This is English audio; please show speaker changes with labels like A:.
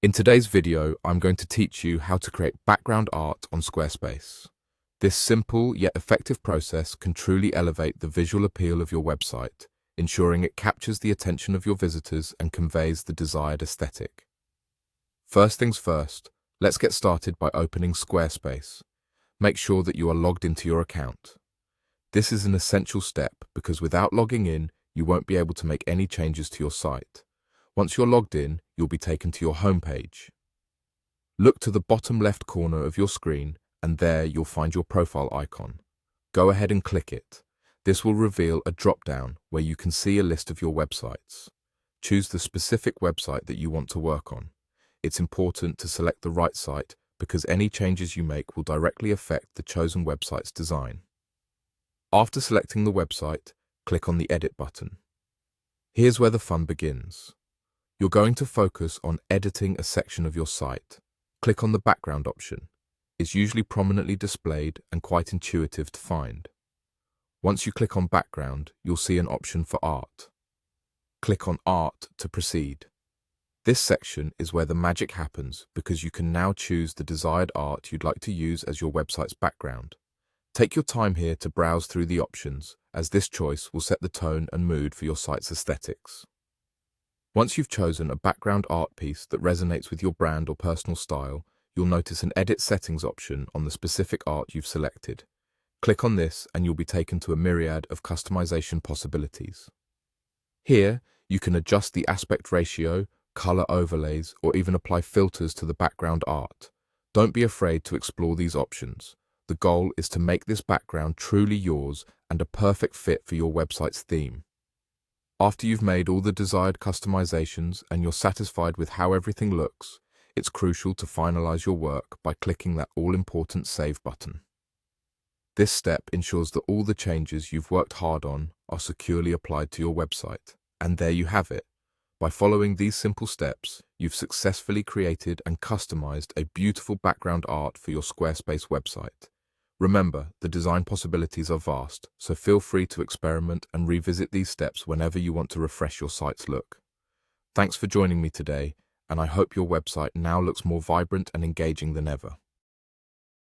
A: In today's video, I'm going to teach you how to create background art on Squarespace. This simple yet effective process can truly elevate the visual appeal of your website, ensuring it captures the attention of your visitors and conveys the desired aesthetic. First things first, let's get started by opening Squarespace. Make sure that you are logged into your account. This is an essential step because without logging in, you won't be able to make any changes to your site. Once you're logged in, you'll be taken to your home page. Look to the bottom left corner of your screen, and there you'll find your profile icon. Go ahead and click it. This will reveal a drop-down where you can see a list of your websites. Choose the specific website that you want to work on. It's important to select the right site because any changes you make will directly affect the chosen website's design. After selecting the website, click on the Edit button. Here's where the fun begins. You're going to focus on editing a section of your site. Click on the background option. It's usually prominently displayed and quite intuitive to find. Once you click on background, you'll see an option for art. Click on art to proceed. This section is where the magic happens because you can now choose the desired art you'd like to use as your website's background. Take your time here to browse through the options, as this choice will set the tone and mood for your site's aesthetics. Once you've chosen a background art piece that resonates with your brand or personal style, you'll notice an Edit Settings option on the specific art you've selected. Click on this and you'll be taken to a myriad of customization possibilities. Here, you can adjust the aspect ratio, color overlays, or even apply filters to the background art. Don't be afraid to explore these options. The goal is to make this background truly yours and a perfect fit for your website's theme. After you've made all the desired customizations and you're satisfied with how everything looks, it's crucial to finalize your work by clicking that all-important Save button. This step ensures that all the changes you've worked hard on are securely applied to your website. And there you have it. By following these simple steps, you've successfully created and customized a beautiful background art for your Squarespace website. Remember, the design possibilities are vast, so feel free to experiment and revisit these steps whenever you want to refresh your site's look. Thanks for joining me today, and I hope your website now looks more vibrant and engaging than ever.